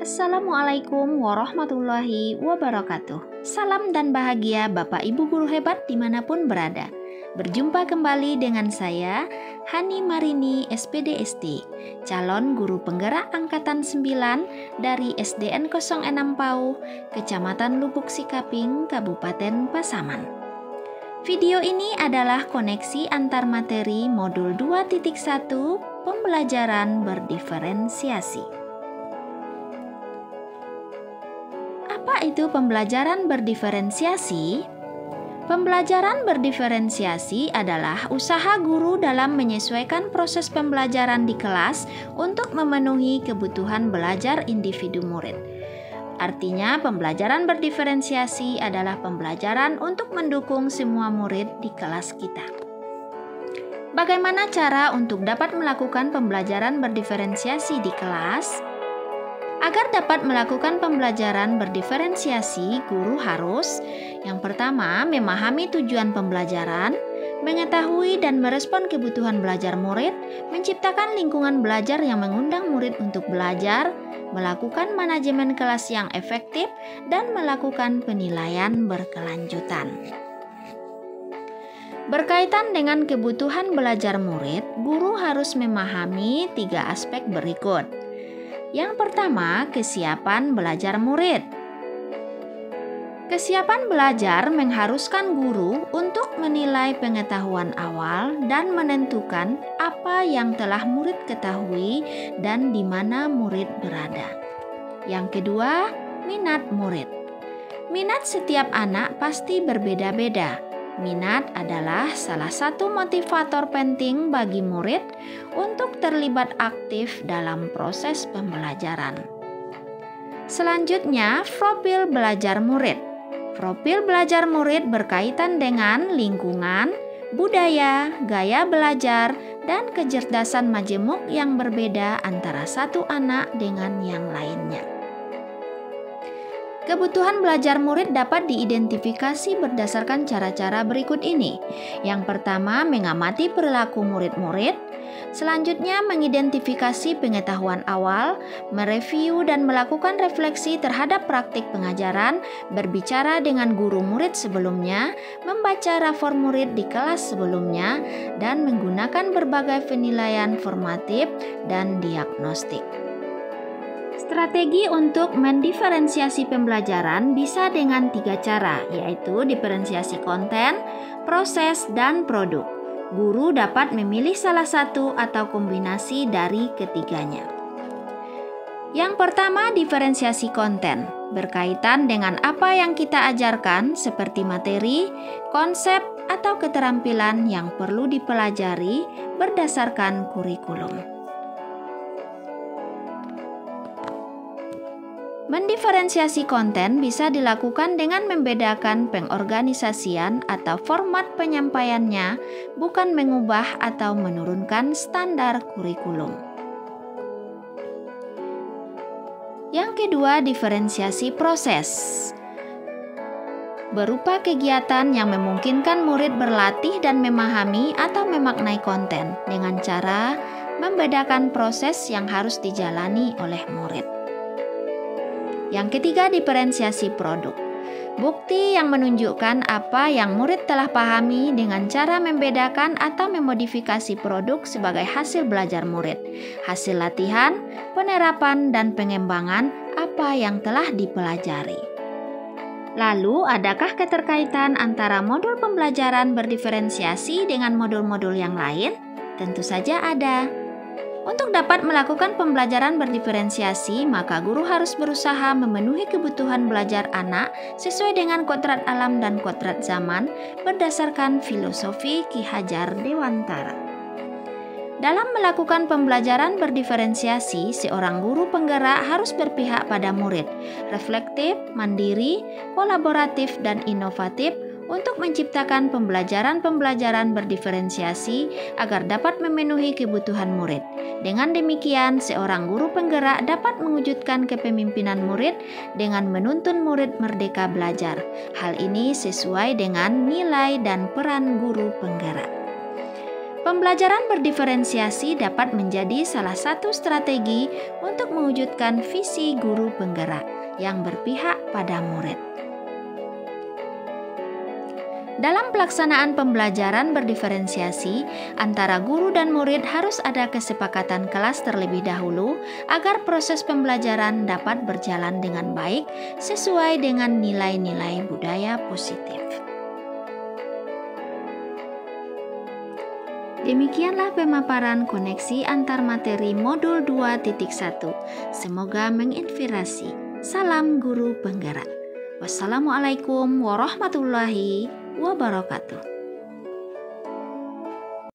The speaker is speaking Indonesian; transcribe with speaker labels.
Speaker 1: Assalamualaikum warahmatullahi wabarakatuh. Salam dan bahagia Bapak Ibu guru hebat dimanapun berada. Berjumpa kembali dengan saya, Hani Marini SPDST, calon guru penggerak angkatan 9 dari SDN 06 Pau, Kecamatan Lubuk Sikaping, Kabupaten Pasaman. Video ini adalah koneksi antar materi modul 2.1 pembelajaran berdiferensiasi. Apa itu pembelajaran berdiferensiasi? Pembelajaran berdiferensiasi adalah usaha guru dalam menyesuaikan proses pembelajaran di kelas untuk memenuhi kebutuhan belajar individu murid. Artinya, pembelajaran berdiferensiasi adalah pembelajaran untuk mendukung semua murid di kelas kita. Bagaimana cara untuk dapat melakukan pembelajaran berdiferensiasi di kelas? Agar dapat melakukan pembelajaran berdiferensiasi, guru harus yang pertama memahami tujuan pembelajaran, mengetahui dan merespon kebutuhan belajar murid, menciptakan lingkungan belajar yang mengundang murid untuk belajar, melakukan manajemen kelas yang efektif, dan melakukan penilaian berkelanjutan. Berkaitan dengan kebutuhan belajar murid, guru harus memahami 3 aspek berikut. Yang pertama, kesiapan belajar murid. Kesiapan belajar mengharuskan guru untuk menilai pengetahuan awal dan menentukan apa yang telah murid ketahui dan di mana murid berada. Yang kedua, minat murid. Minat setiap anak pasti berbeda-beda. Minat adalah salah satu motivator penting bagi murid untuk terlibat aktif dalam proses pembelajaran. Selanjutnya, profil belajar murid. Profil belajar murid berkaitan dengan lingkungan, budaya, gaya belajar, dan kecerdasan majemuk yang berbeda antara satu anak dengan yang lainnya. Kebutuhan belajar murid dapat diidentifikasi berdasarkan cara-cara berikut ini. Yang pertama, mengamati perilaku murid-murid. Selanjutnya, mengidentifikasi pengetahuan awal, mereview dan melakukan refleksi terhadap praktik pengajaran, berbicara dengan guru murid sebelumnya, membaca rapor murid di kelas sebelumnya, dan menggunakan berbagai penilaian formatif dan diagnostik. Strategi untuk mendiferensiasi pembelajaran bisa dengan 3 cara, yaitu diferensiasi konten, proses, dan produk. Guru dapat memilih salah satu atau kombinasi dari ketiganya. Yang pertama, diferensiasi konten. Berkaitan dengan apa yang kita ajarkan seperti materi, konsep, atau keterampilan yang perlu dipelajari berdasarkan kurikulum. Mendiferensiasi konten bisa dilakukan dengan membedakan pengorganisasian atau format penyampaiannya, bukan mengubah atau menurunkan standar kurikulum. Yang kedua, diferensiasi proses. Berupa kegiatan yang memungkinkan murid berlatih dan memahami atau memaknai konten dengan cara membedakan proses yang harus dijalani oleh murid. Yang ketiga, diferensiasi produk. Bukti yang menunjukkan apa yang murid telah pahami dengan cara membedakan atau memodifikasi produk sebagai hasil belajar murid, hasil latihan, penerapan, dan pengembangan apa yang telah dipelajari. Lalu, adakah keterkaitan antara modul pembelajaran berdiferensiasi dengan modul-modul yang lain? Tentu saja ada. Untuk dapat melakukan pembelajaran berdiferensiasi, maka guru harus berusaha memenuhi kebutuhan belajar anak sesuai dengan kodrat alam dan kodrat zaman berdasarkan filosofi Ki Hajar Dewantara. Dalam melakukan pembelajaran berdiferensiasi, seorang guru penggerak harus berpihak pada murid, reflektif, mandiri, kolaboratif, dan inovatif untuk menciptakan pembelajaran-pembelajaran berdiferensiasi agar dapat memenuhi kebutuhan murid. Dengan demikian, seorang guru penggerak dapat mewujudkan kepemimpinan murid dengan menuntun murid merdeka belajar. Hal ini sesuai dengan nilai dan peran guru penggerak. Pembelajaran berdiferensiasi dapat menjadi salah satu strategi untuk mewujudkan visi guru penggerak yang berpihak pada murid. Dalam pelaksanaan pembelajaran berdiferensiasi, antara guru dan murid harus ada kesepakatan kelas terlebih dahulu agar proses pembelajaran dapat berjalan dengan baik sesuai dengan nilai-nilai budaya positif. Demikianlah pemaparan koneksi antar materi modul 2.1. Semoga menginspirasi. Salam guru penggerak. Wassalamualaikum warahmatullahi wabarakatuh.